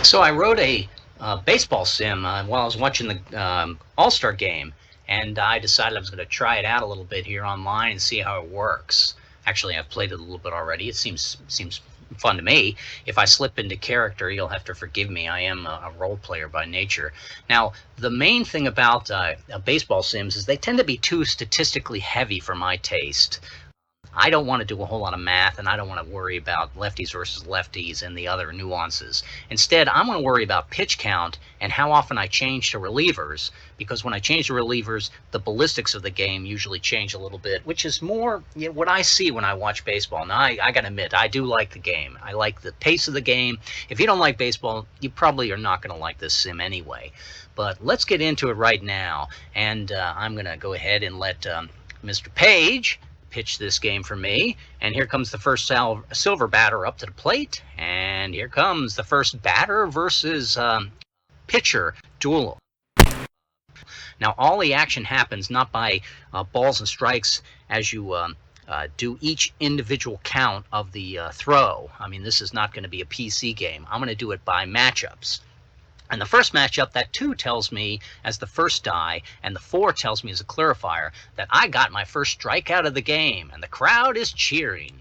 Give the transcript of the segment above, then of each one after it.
So I wrote a baseball sim while I was watching the All-Star game, and I decided I was going to try it out a little bit here online and see how it works. Actually, I've played it a little bit already. It seems fun to me. If I slip into character, you'll have to forgive me. I am a role player by nature. Now, the main thing about baseball sims is they tend to be too statistically heavy for my taste. I don't want to do a whole lot of math, and I don't want to worry about lefties versus lefties and the other nuances. Instead, I want to worry about pitch count and how often I change to relievers, because when I change to relievers, the ballistics of the game usually change a little bit, which is more what I see when I watch baseball. Now, I got to admit, I do like the game. I like the pace of the game. If you don't like baseball, you probably are not going to like this sim anyway. But let's get into it right now, and I'm going to go ahead and let Mr. Page pitch this game for me, and here comes the first silver batter up to the plate, and here comes the first batter versus pitcher duel. Now all the action happens not by balls and strikes as you do each individual count of the throw. I mean, this is not going to be a PC game. I'm going to do it by matchups. And the first matchup, that 2 tells me as the first die, and the 4 tells me as a clarifier that I got my first strikeout of the game, and the crowd is cheering.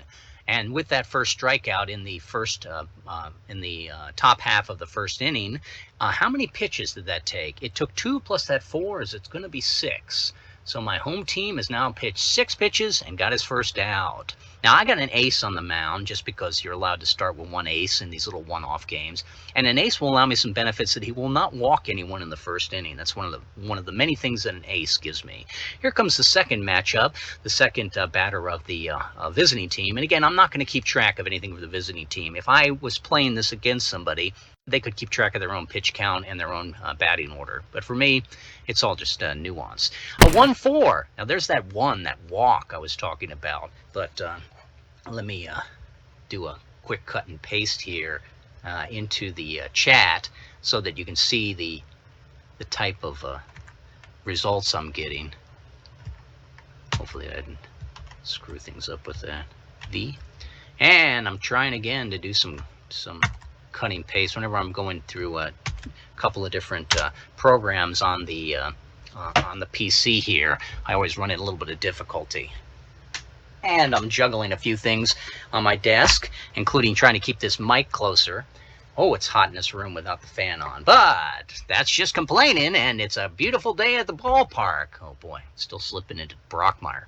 And with that first strikeout in the top half of the first inning, how many pitches did that take? It took 2 plus that 4, is it's going to be 6. So my home team has now pitched 6 pitches and got his first out. Now, I got an ace on the mound just because you're allowed to start with 1 ace in these little one-off games. And an ace will allow me some benefits that he will not walk anyone in the first inning. That's one of the many things that an ace gives me. Here comes the second matchup, the second batter of the visiting team. And again, I'm not going to keep track of anything for the visiting team. If I was playing this against somebody, they could keep track of their own pitch count and their own batting order. But for me, it's all just nuance. A 1-4. Now, there's that walk I was talking about. But let me do a quick cut and paste here into the chat so that you can see the type of results I'm getting. Hopefully I didn't screw things up with that. V. And I'm trying again to do some cutting paste whenever I'm going through a couple of different programs on the PC here. I always run in a little bit of difficulty. And I'm juggling a few things on my desk, including trying to keep this mic closer. Oh, it's hot in this room without the fan on. But that's just complaining, and it's a beautiful day at the ballpark. Oh, boy, still slipping into Brockmeyer.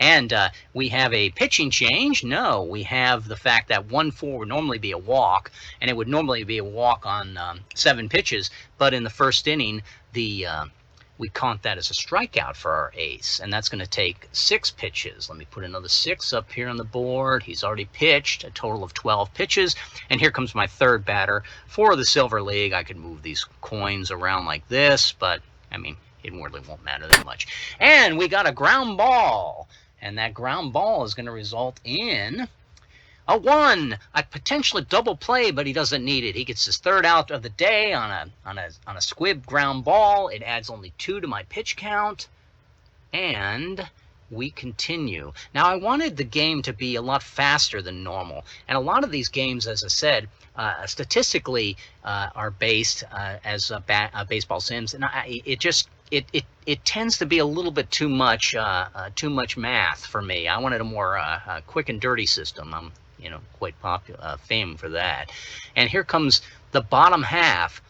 And we have a pitching change. No, we have the fact that 1-4 would normally be a walk, and it would normally be a walk on 7 pitches. But in the first inning, we count that as a strikeout for our ace, and that's going to take 6 pitches. Let me put another 6 up here on the board. He's already pitched a total of 12 pitches, and here comes my third batter for the Silver League. I could move these coins around like this, but, I mean, it really won't matter that much. And we got a ground ball, and that ground ball is going to result in a 1, a potentially double play, but he doesn't need it. He gets his third out of the day on a squib ground ball. It adds only 2 to my pitch count, and we continue. Now, I wanted the game to be a lot faster than normal, and a lot of these games, as I said, statistically are based as baseball sims, and it tends to be a little bit too much math for me. I wanted a more quick and dirty system. I'm quite famed for that. And here comes the bottom half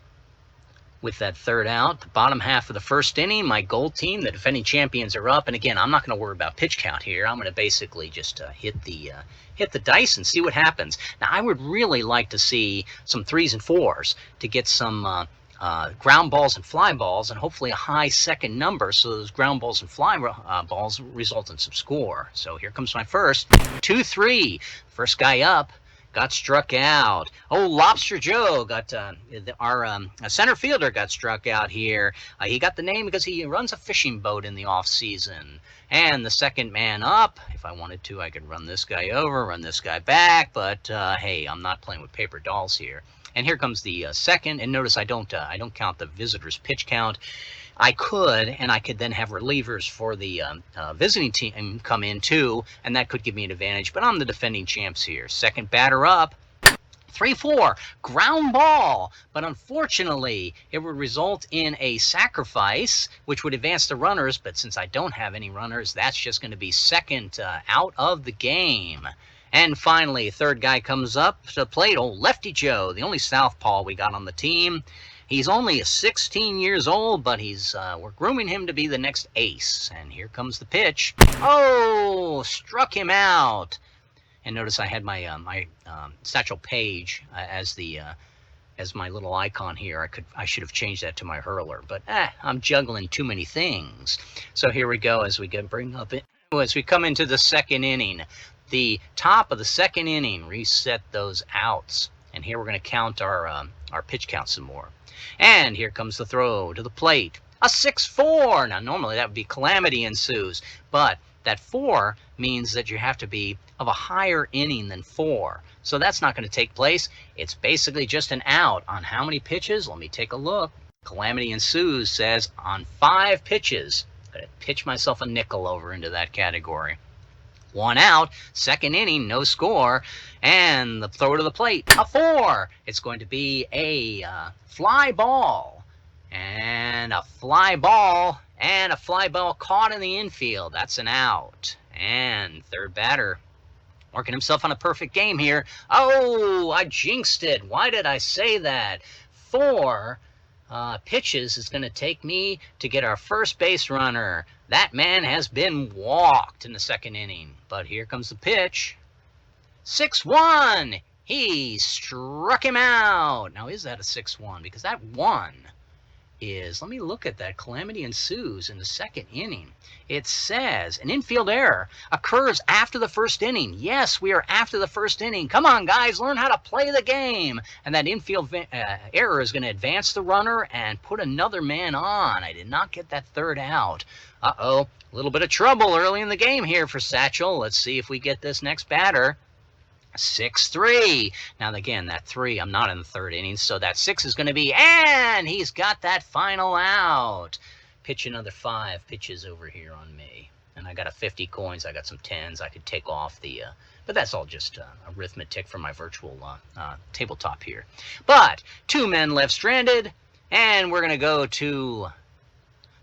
with that third out. The bottom half of the first inning, my gold team, the defending champions, are up. And again, I'm not going to worry about pitch count here. I'm going to basically just hit the dice and see what happens. Now, I would really like to see some 3s and 4s to get some ground balls and fly balls, and hopefully a high second number, so those ground balls and fly balls result in some score. So here comes my first. 2-3. First guy up got struck out. Oh, Lobster Joe got our center fielder got struck out here. He got the name because he runs a fishing boat in the off season. And the second man up, if I wanted to, I could run this guy over, run this guy back, but hey, I'm not playing with paper dolls here. And here comes the second, and notice I don't count the visitor's pitch count. I could then have relievers for the visiting team come in too, and that could give me an advantage. But I'm the defending champs here. Second batter up, 3-4, ground ball, but unfortunately it would result in a sacrifice, which would advance the runners, but since I don't have any runners, that's just going to be second out of the game. And finally, third guy comes up to the plate, old Lefty Joe, the only southpaw we got on the team. He's only 16 years old, but we're grooming him to be the next ace. And here comes the pitch. Oh, struck him out. And notice I had my Satchel page as my little icon here. I should have changed that to my hurler, but I'm juggling too many things. So here we go as we come into the second inning. The top of the second inning, reset those outs, and here we're going to count our pitch count some more. And here comes the throw to the plate. A 6-4. Now normally that would be calamity ensues, but that 4 means that you have to be of a higher inning than 4. So that's not going to take place. It's basically just an out on how many pitches? Let me take a look. Calamity ensues says on 5 pitches. I'm going to pitch myself a nickel over into that category. 1 out, second inning, no score, and the throw to the plate, a 4. It's going to be a fly ball, and a fly ball caught in the infield. That's an out. And third batter working himself on a perfect game here. Oh, I jinxed it. Why did I say that? 4 pitches is going to take me to get our first base runner. That man has been walked in the second inning. But here comes the pitch. 6-1. He struck him out. Now, is that a 6-1? Because that 1 is, let me look at that. Calamity ensues in the second inning. It says an infield error occurs after the first inning. Yes, we are after the first inning. Come on, guys, learn how to play the game. And that infield error is going to advance the runner and put another man on. I did not get that third out. Uh-oh, a little bit of trouble early in the game here for Satchel. Let's see if we get this next batter. 6-3. Now, again, that 3, I'm not in the third inning, so that 6 is going to be, and he's got that final out. Pitch another 5 pitches over here on me. And I got a 50 coins. I got some 10s. I could take off the, but that's all just arithmetic for my virtual tabletop here. But 2 men left stranded, and we're going to go to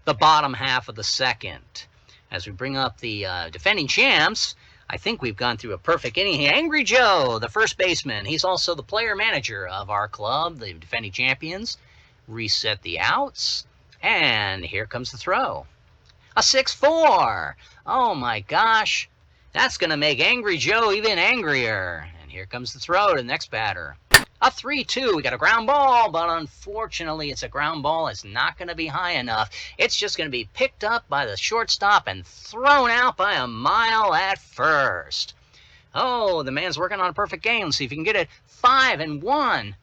the bottom half of the second. As we bring up the defending champs, I think we've gone through a perfect inning here. Angry Joe, the first baseman. He's also the player manager of our club, the defending champions. Reset the outs. And here comes the throw. A 6-4. Oh my gosh. That's going to make Angry Joe even angrier. And here comes the throw to the next batter. A 3-2. We got a ground ball, but unfortunately it's a ground ball. It's not going to be high enough. It's just going to be picked up by the shortstop and thrown out by a mile at first. Oh, the man's working on a perfect game. Let's see if he can get it. 5-1.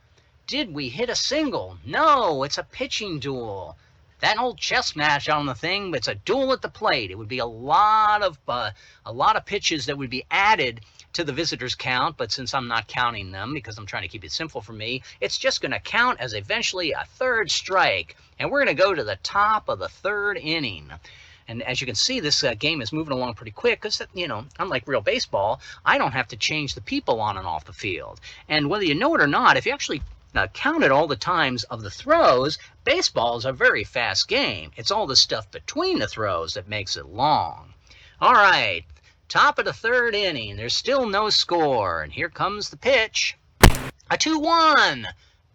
Did we hit a single? No, it's a pitching duel. That old chess match on the thing, but it's a duel at the plate. It would be a lot of pitches that would be added to the visitors count, but since I'm not counting them because I'm trying to keep it simple for me, it's just going to count as eventually a third strike. And we're going to go to the top of the third inning. And as you can see, this game is moving along pretty quick because, you know, unlike real baseball, I don't have to change the people on and off the field. And whether you know it or not, if you actually counted all the times of the throws, baseball is a very fast game. It's all the stuff between the throws that makes it long. All right. Top of the third inning. There's still no score. And here comes the pitch. A 2-1.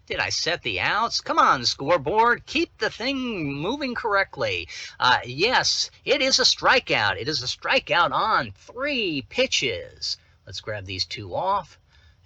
Did I set the outs? Come on, scoreboard. Keep the thing moving correctly. Yes, it is a strikeout. It is a strikeout on 3 pitches. Let's grab these 2 off.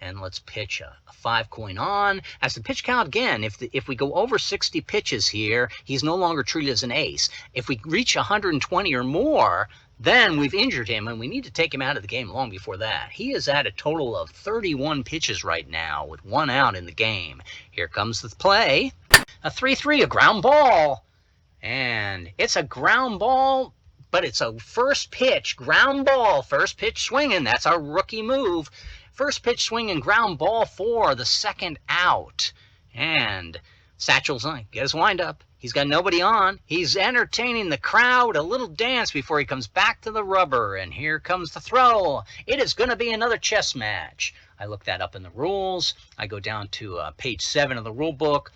And let's pitch a 5-coin on. As the pitch count again, if we go over 60 pitches here, he's no longer treated as an ace. If we reach 120 or more, then we've injured him, and we need to take him out of the game long before that. He is at a total of 31 pitches right now with 1 out in the game. Here comes the play. A 3-3, a ground ball. And it's a ground ball, but it's a first pitch, ground ball, first pitch swinging. That's our rookie move. First pitch swing and ground ball for the second out. And Satchels on. Get his wind up. He's got nobody on. He's entertaining the crowd. A little dance before he comes back to the rubber. And here comes the throw. It is going to be another chess match. I look that up in the rules. I go down to page 7 of the rule book.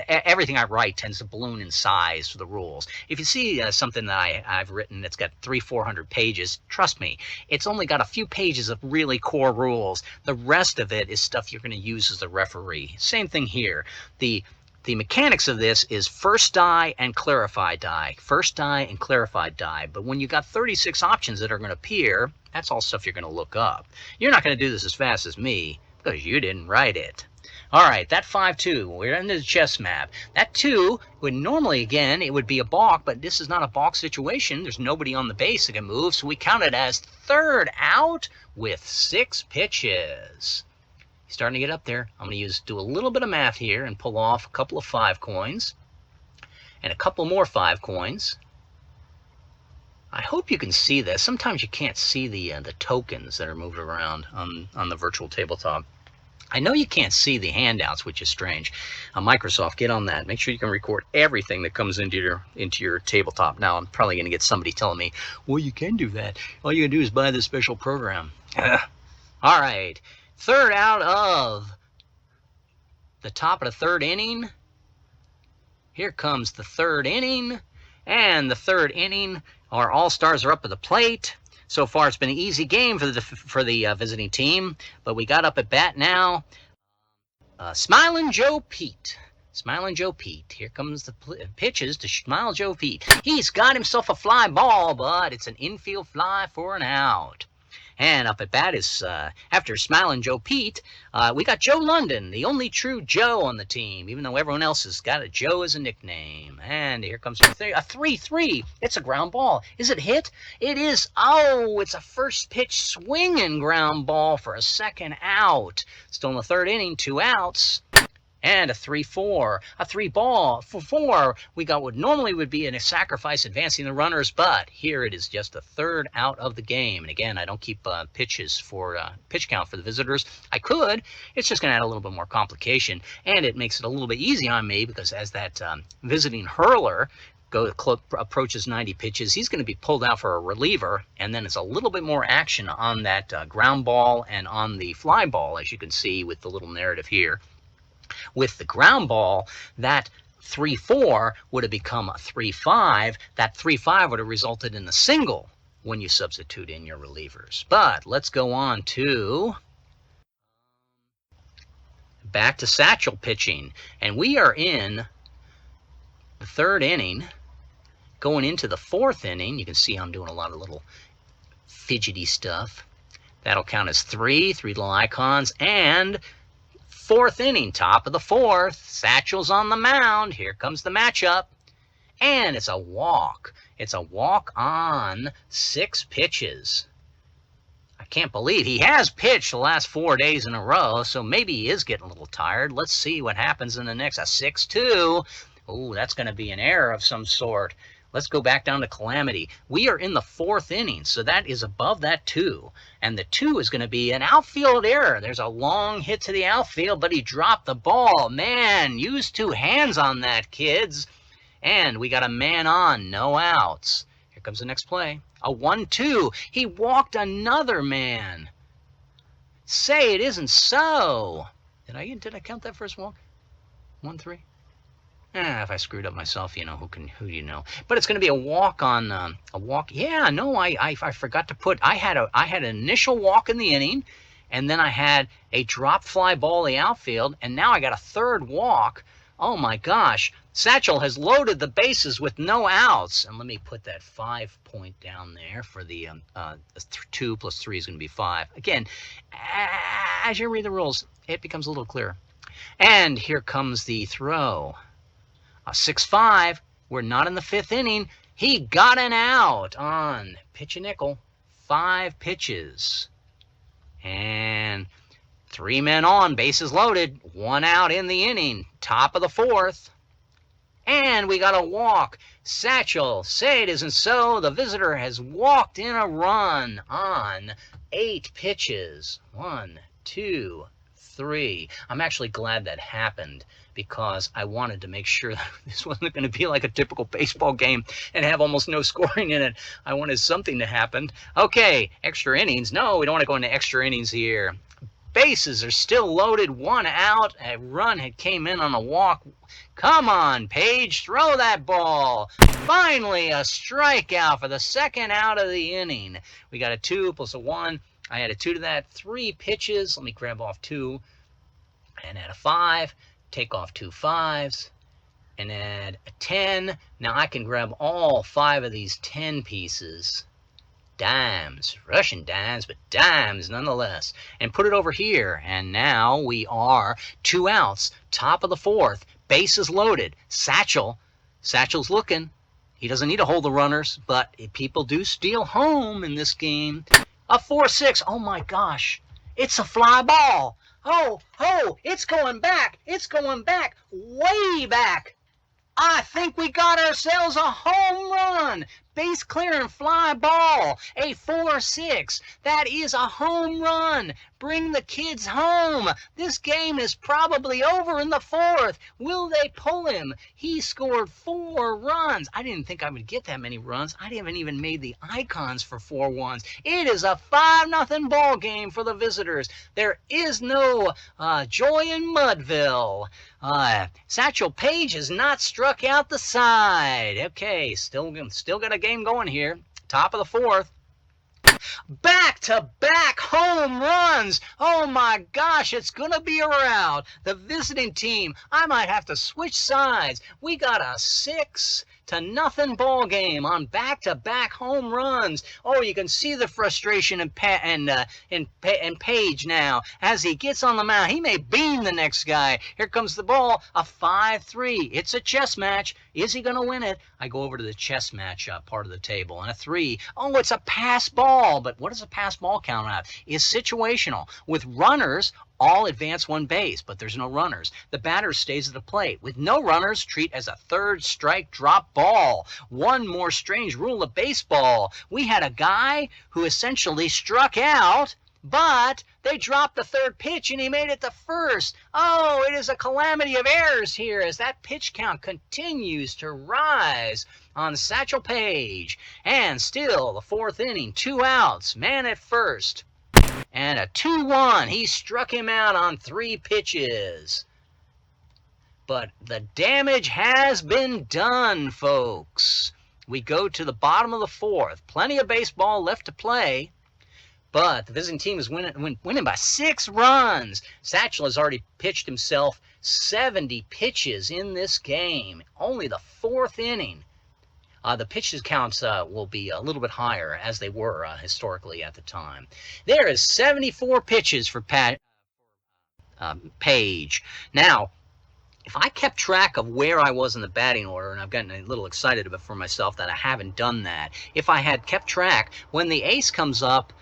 Everything I write tends to balloon in size for the rules. If you see something that I've written that's got 300-400 pages, trust me, it's only got a few pages of really core rules. The rest of it is stuff you're going to use as a referee. Same thing here. The mechanics of this is first die and clarified die. First die and clarified die. But when you got 36 options that are going to appear, that's all stuff you're going to look up. You're not going to do this as fast as me because you didn't write it. All right, that 5-2, we're into the chess map. That 2 would normally, again, it would be a balk, but this is not a balk situation. There's nobody on the base that can move, so we count it as third out with 6 pitches. Starting to get up there. I'm going to do a little bit of math here and pull off a couple of 5 coins and a couple more 5 coins. I hope you can see this. Sometimes you can't see the tokens that are moved around on the virtual tabletop. I know you can't see the handouts, which is strange. Microsoft, get on that. Make sure you can record everything that comes into your tabletop. Now, I'm probably going to get somebody telling me, well, you can do that. All you got to do is buy this special program. All right. Third out of the top of the 3rd inning. Here comes the 3rd inning. And the 3rd inning, our all-stars are up at the plate. So far, it's been an easy game for the visiting team. But we got up at bat now. Smiling Joe Pete. Smiling Joe Pete. Here comes the pitches to Smile Joe Pete. He's got himself a fly ball, but it's an infield fly for an out. And up at bat is, after Smiling Joe Pete, we got Joe London, the only true Joe on the team, even though everyone else has got a Joe as a nickname. And here comes a 3-3. It's a ground ball. Is it hit? It is. Oh, it's a first pitch swinging ground ball for a 2nd out. Still in the 3rd inning, 2 outs. And a 3-4, a 3-ball for 4. We got what normally would be a sacrifice advancing the runners, but here it is just the 3rd out of the game. And again, I don't keep pitches for pitch count for the visitors. I could. It's just going to add a little bit more complication, and it makes it a little bit easy on me because as that visiting hurler approaches 90 pitches, he's going to be pulled out for a reliever, and then it's a little bit more action on that ground ball and on the fly ball, as you can see with the little narrative here. With the ground ball, that 3-4 would have become a 3-5. That 3-5 would have resulted in a single when you substitute in your relievers. But let's go on to back to Satchel pitching. And we are in the 3rd inning, going into the 4th inning. You can see I'm doing a lot of little fidgety stuff. That'll count as 3 little icons, and 4th inning, top of the 4th. Satchel's on the mound. Here comes the matchup. And it's a walk. It's a walk on 6 pitches. I can't believe he has pitched the last 4 days in a row, so maybe he is getting a little tired. Let's see what happens in the next. A 6-2. Oh, that's going to be an error of some sort. Let's go back down to Calamity. We are in the 4th inning, so that is above that 2. And the 2 is going to be an outfield error. There's a long hit to the outfield, but he dropped the ball. Man, use 2 hands on that, kids. And we got a man on, no outs. Here comes the next play. A 1-2. He walked another man. Say it isn't so. Did I count that first walk? 1-3? If I screwed up myself, you know, who you know. But it's going to be a walk on a walk. Yeah, no, I forgot to put. I had an initial walk in the inning, and then I had a drop fly ball in the outfield, and now I got a 3rd walk. Oh my gosh, Satchel has loaded the bases with no outs. And let me put that 5 point down there for the 2 + 3 is going to be 5. Again, as you read the rules, it becomes a little clearer. And here comes the throw. A 6-5. We're not in the 5th inning. He got an out on pitch a nickel. 5 pitches. And 3 men on, bases loaded. 1 out in the inning. Top of the 4th. And we got a walk. Satchel, say it isn't so. The visitor has walked in a run on 8 pitches. 1, 2, 3. I'm actually glad that happened because I wanted to make sure that this wasn't going to be like a typical baseball game and have almost no scoring in it. I wanted something to happen. Okay, extra innings. No, we don't want to go into extra innings here. Bases are still loaded, 1 out. A run had came in on a walk. Come on, Page, throw that ball. Finally, a strikeout for the 2nd out of the inning. We got a 2 plus a 1. I add a 2 to that. 3 pitches. Let me grab off 2 and add a 5. Take off 2 5s and add a 10. Now I can grab all 5 of these 10 pieces. Dimes, Russian dimes, but dimes nonetheless, and put it over here. And now we are 2 outs, top of the 4th, bases loaded. Satchel's looking. He doesn't need to hold the runners, but people do steal home in this game. A 4-6. Oh my gosh, it's a fly ball. Oh, it's going back. It's going back, way back. I think we got ourselves a home run. Base clearing fly ball, a 4-6. That is a home run. Bring the kids home. This game is probably over in the 4th. Will they pull him? He scored 4 runs. I didn't think I would get that many runs. I haven't even made the icons for 4 ones. It is a 5-0 ball game for the visitors. There is no joy in Mudville. Satchel Paige has not struck out the side. Okay, still got a game going here. Top of the 4th. Back-to-back home runs. Oh my gosh, it's going to be a rout. The visiting team, I might have to switch sides. We got a 6-0 ball game on back-to-back home runs. Oh, you can see the frustration in Page now as he gets on the mound. He may beam the next guy. Here comes the ball, a 5-3. It's a chess match. Is he going to win it? I go over to the chess match part of the table, and a 3. Oh, it's a pass ball. But what does a pass ball count out? It's situational. With runners, all advance 1 base, but there's no runners. The batter stays at the plate. With no runners, treat as a 3rd strike drop ball. One more strange rule of baseball. We had a guy who essentially struck out, but they dropped the 3rd pitch and he made it to 1st. Oh, it is a calamity of errors here as that pitch count continues to rise on Satchel Paige. And still the 4th inning, 2 outs, man at first. And a 2-1. He struck him out on 3 pitches. But the damage has been done, folks. We go to the bottom of the 4th. Plenty of baseball left to play. But the visiting team is winning by 6 runs. Satchel has already pitched himself 70 pitches in this game. Only the 4th inning. The pitches counts will be a little bit higher, as they were historically at the time. There is 74 pitches for Page. Now, if I kept track of where I was in the batting order, and I've gotten a little excited for myself that I haven't done that, if I had kept track, when the ace comes up,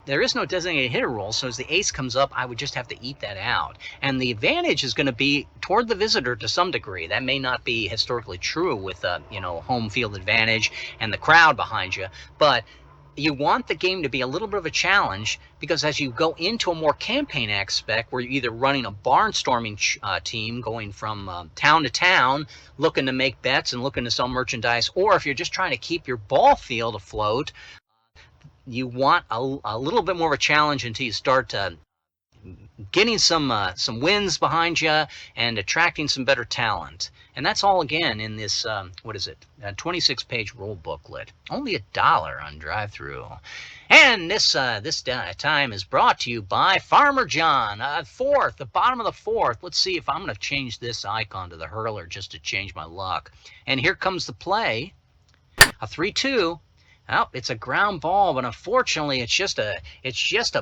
there is no designated hitter rule, so as the ace comes up, I would just have to eat that out. And the advantage is going to be toward the visitor to some degree. That may not be historically true with home field advantage and the crowd behind you, but you want the game to be a little bit of a challenge, because as you go into a more campaign aspect where you're either running a barnstorming team going from town to town looking to make bets and looking to sell merchandise, or if you're just trying to keep your ball field afloat, you want a little bit more of a challenge until you start getting some wins behind you and attracting some better talent. And that's all, again, in this, 26-page rule booklet. Only $1 on DriveThru. And this time is brought to you by Farmer John. 4th, the bottom of the 4th. Let's see if I'm going to change this icon to the hurler just to change my luck. And here comes the play. A 3-2. Oh, it's a ground ball, but unfortunately, it's just a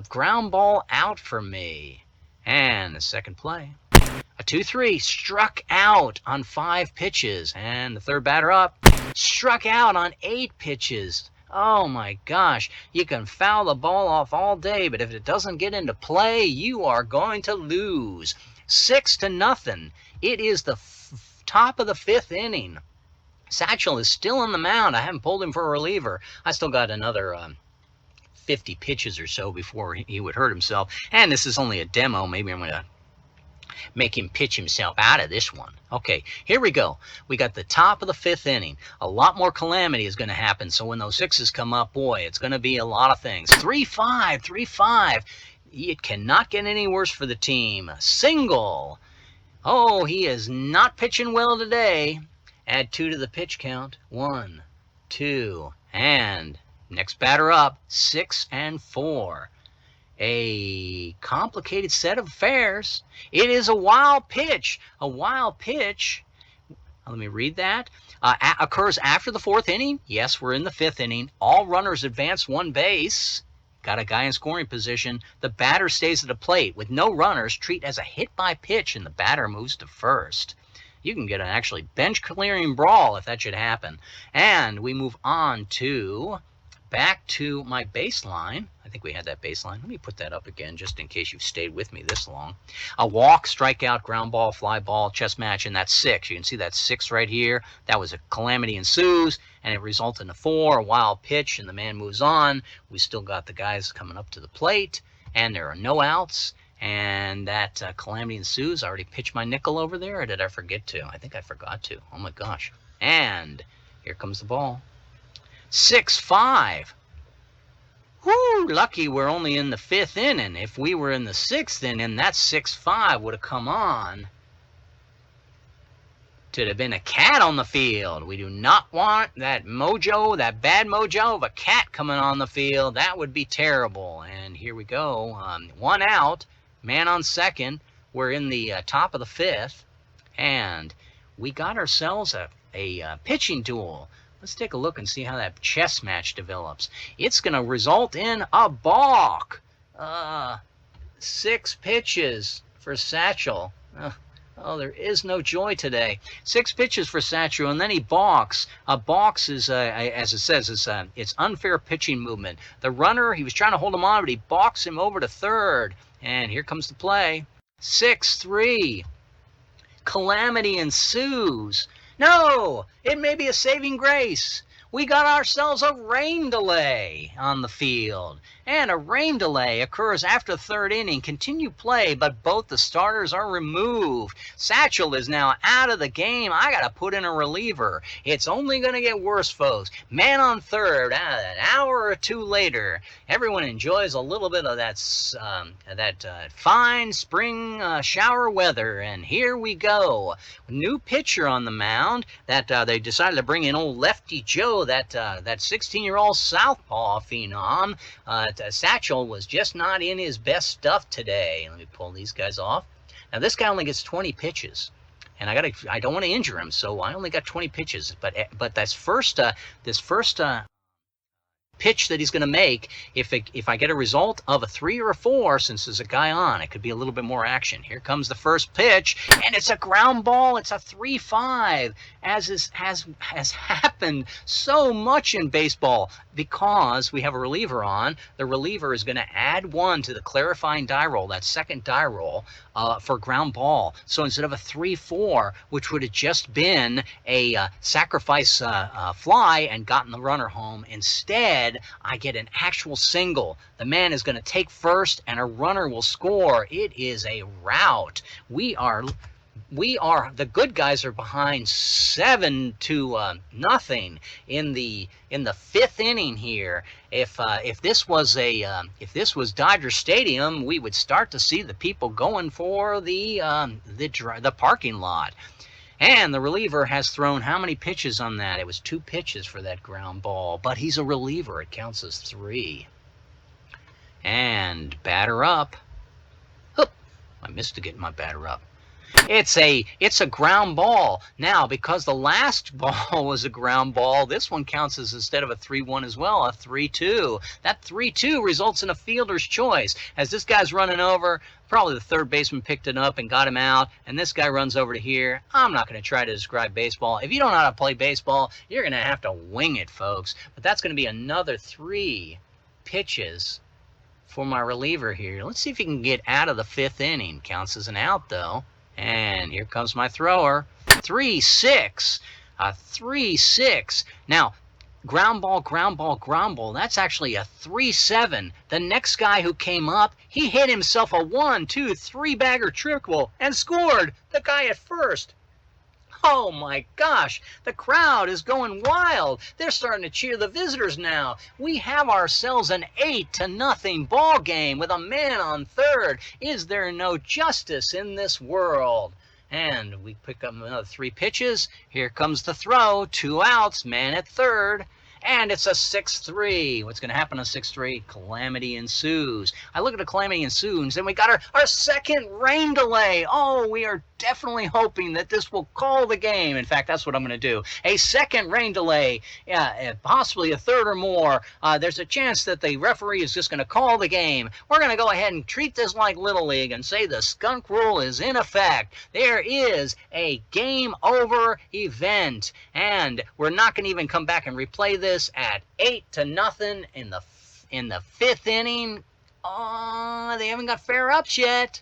ground ball out for me. And the second play, a 2-3, struck out on 5 pitches, and the 3rd batter up, struck out on 8 pitches. Oh my gosh, you can foul the ball off all day, but if it doesn't get into play, you are going to lose. 6-0. It is the top of the 5th inning. Satchel is still on the mound. I haven't pulled him for a reliever. I still got another 50 pitches or so before he would hurt himself. And this is only a demo. Maybe I'm going to Make him pitch himself out of this one. Okay, here we go. We got the top of the 5th inning. A lot more calamity is going to happen. So when those 6s come up, boy, it's going to be a lot of things. 3-5, 3-5. It cannot get any worse for the team. Single. Oh, he is not pitching well today. Add 2 to the pitch count. 1, 2, and next batter up, 6 and 4. A complicated set of affairs. It is a wild pitch. A wild pitch. Let me read that. Occurs after the 4th inning. Yes, we're in the 5th inning. All runners advance 1 base. Got a guy in scoring position. The batter stays at the plate with no runners. Treat as a hit by pitch, and the batter moves to first. You can get an actually bench clearing brawl if that should happen. And we move on to back to my baseline. I think we had that baseline. Let me put that up again just in case you've stayed with me this long. A walk, strikeout, ground ball, fly ball, chess match, and that's 6. You can see that 6 right here. That was a calamity ensues, and it resulted in a 4, a wild pitch, and the man moves on. We still got the guys coming up to the plate, and there are no outs. And that calamity ensues. I already pitched my nickel over there, or did I forget to? I think I forgot to. Oh my gosh. And here comes the ball. 6-5. Whoo, lucky we're only in the 5th inning. If we were in the 6th inning, that 6-5 would have come on. To have been a cat on the field. We do not want that mojo, that bad mojo of a cat coming on the field. That would be terrible. And here we go. 1 out, man on second. We're in the top of the 5th. And we got ourselves a pitching duel. Let's take a look and see how that chess match develops. It's going to result in a balk. 6 pitches for Satchel. Oh, there is no joy today. 6 pitches for Satchel, and then he balks. A balks is, as it says, it's unfair pitching movement. The runner, he was trying to hold him on, but he balks him over to third. And here comes the play. 6-3. Calamity ensues. No, it may be a saving grace. We got ourselves a rain delay on the field. And a rain delay occurs after the 3rd inning. Continue play, but both the starters are removed. Satchel is now out of the game. I got to put in a reliever. It's only going to get worse, folks. Man on third, an hour or 2 later. Everyone enjoys a little bit of that fine spring shower weather. And here we go. New pitcher on the mound. That they decided to bring in old Lefty Joe, that 16-year-old southpaw phenom. Satchel was just not in his best stuff today. Let me pull these guys off. Now this guy only gets 20 pitches, and I don't want to injure him, so I only got 20 pitches. But this first pitch that he's going to make, if I get a result of a 3 or a 4, since there's a guy on, it could be a little bit more action. Here comes the first pitch, and it's a ground ball. It's a 3-5, as has happened so much in baseball. Because we have a reliever on, the reliever is going to add 1 to the clarifying die roll, that second die roll, for ground ball. So instead of a 3-4, which would have just been a sacrifice fly and gotten the runner home, instead I get an actual single. The man is going to take first, and a runner will score. It is a rout. We are the good guys are behind 7-0 in the 5th inning here. If this was Dodger Stadium, we would start to see the people going for the parking lot. And the reliever has thrown how many pitches on that? It was 2 pitches for that ground ball, but he's a reliever. It counts as 3. And batter up. Oop, I missed to get my batter up. It's a ground ball. Now, because the last ball was a ground ball, this one counts as, instead of a 3-1 as well, a 3-2. That 3-2 results in a fielder's choice. As this guy's running over, probably the third baseman picked it up and got him out, and this guy runs over to here. I'm not going to try to describe baseball. If you don't know how to play baseball, you're going to have to wing it, folks. But that's going to be another 3 pitches for my reliever here. Let's see if he can get out of the 5th inning. Counts as an out, though. And here comes my thrower. 3-6. A 3-6. Now, ground ball, ground ball, ground ball. That's actually a 3-7. The next guy who came up, he hit himself a 1, 2, 3 bagger triple and scored. The guy at first. Oh my gosh, the crowd is going wild. They're starting to cheer the visitors now. We have ourselves an 8-0 ball game with a man on third. Is there no justice in this world? And we pick up another 3 pitches. Here comes the throw. 2 outs, man at third. And it's a 6-3. What's going to happen on 6-3? Calamity ensues. I look at the calamity ensues, and we got our second rain delay. Oh, we are definitely hoping that this will call the game. In fact, that's what I'm going to do. A second rain delay, possibly a third or more. There's a chance that the referee is just going to call the game. We're going to go ahead and treat this like Little League and say the skunk rule is in effect. There is a game over event, and we're not going to even come back and replay this at 8-0 in the 5th inning. Oh, they haven't got fair ups yet.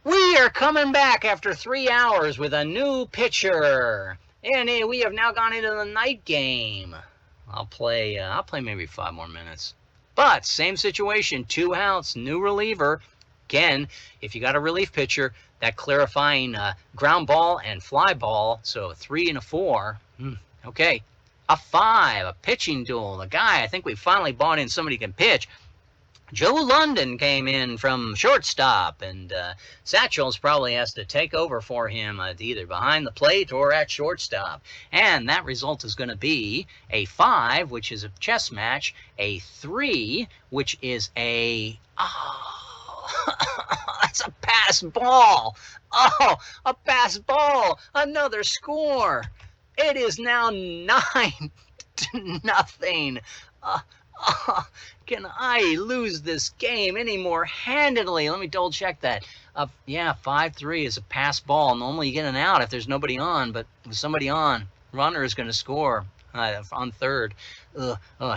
We are coming back after 3 hours with a new pitcher, and we have now gone into the night game. I'll play maybe 5 more minutes. But same situation, 2 outs, new reliever. Again, if you got a relief pitcher, that clarifying ground ball and fly ball, so a 3 and a 4. Okay, a 5, a pitching duel. The guy, I think we finally bought in somebody who can pitch. Joe London came in from shortstop, and Satchels probably has to take over for him either behind the plate or at shortstop. And that result is going to be a 5, which is a chess match, a 3, which is a... that's a pass ball. Oh, a pass ball. Another score. It is now 9-0. Can I lose this game any more handedly? Let me double check that. Yeah, 5-3 is a pass ball. Normally you get an out if there's nobody on, but with somebody on, runner is going to score on third.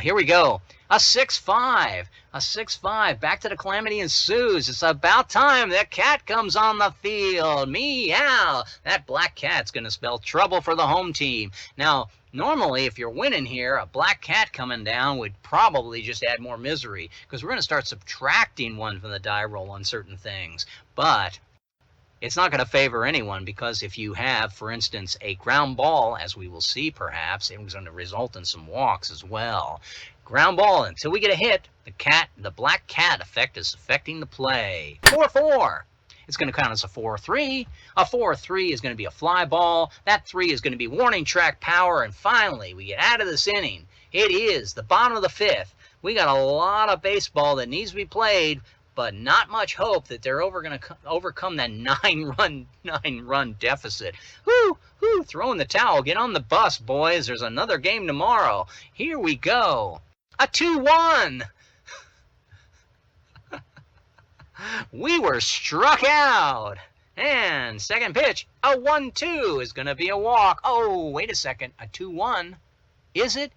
Here we go. A 6-5. A 6-5. Back to the calamity ensues. It's about time that cat comes on the field. Meow. That black cat's going to spell trouble for the home team. Now, normally, if you're winning here, a black cat coming down would probably just add more misery, because we're going to start subtracting 1 from the die roll on certain things. But it's not going to favor anyone, because if you have, for instance, a ground ball, as we will see perhaps, it's going to result in some walks as well. Ground ball, until we get a hit, the black cat effect is affecting the play. 4-4. It's going to count as a 4-3. A 4-3 is going to be a fly ball. That 3 is going to be warning track power. And finally, we get out of this inning. It is the bottom of the 5th. We got a lot of baseball that needs to be played, but not much hope that they're going to overcome that 9-run deficit. Whoo, throwing the towel. Get on the bus, boys. There's another game tomorrow. Here we go. A 2-1. We were struck out. And second pitch, a 1-2 is going to be a walk. Oh, wait a second. A 2-1. Is it?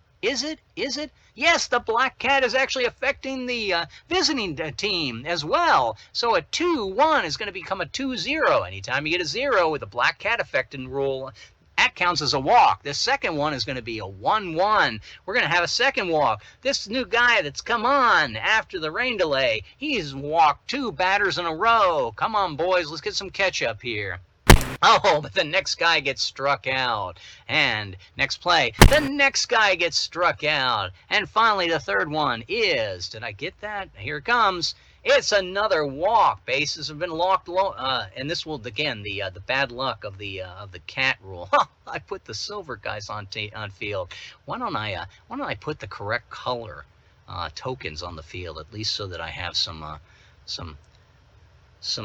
Yes, the black cat is actually affecting the visiting team as well. So a 2-1 is going to become a 2-0. Anytime you get a 0 with the black cat affecting rule, that counts as a walk. The second one is going to be a 1-1. We're going to have a second walk. This new guy that's come on after the rain delay, he's walked 2 batters in a row. Come on, boys, let's get some catch up here. Oh, but the next guy gets struck out. And next play, the next guy gets struck out. And finally, the third one is, did I get that? Here it comes. It's another walk. Bases have been locked low, and this will, again, the bad luck of the cat rule. I put the silver guys on field. Why don't I put the correct color tokens on the field, at least so that I have some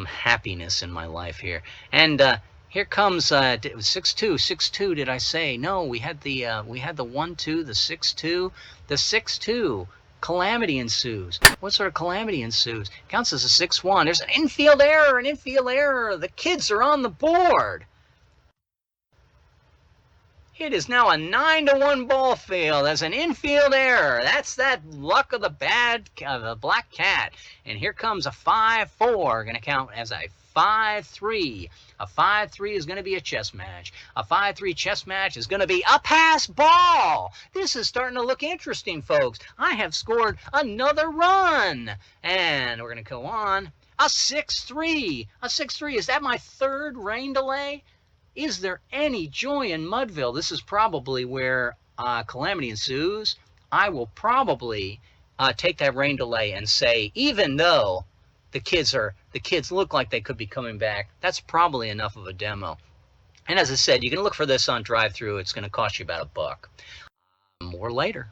happiness in my life here. And here comes 6-2. Did I say no? We had the 1-2, the 6-2, the 6-2. Calamity ensues. What sort of calamity ensues? Counts as a 6-1. There's an infield error. The kids are on the board. It is now a 9-1 ball field. That's an infield error. That's that luck of the black cat. And here comes a 5-4. Going to count as a 5-3. A 5-3 is going to be a chess match. A 5-3 chess match is going to be a pass ball. This is starting to look interesting, folks. I have scored another run. And we're going to go on. A 6-3. A 6-3. Is that my third rain delay? Is there any joy in Mudville? This is probably where calamity ensues. I will probably take that rain delay and say, even though the kids look like they could be coming back, that's probably enough of a demo. And as I said, you can look for this on DriveThru. It's going to cost you about $1. More later.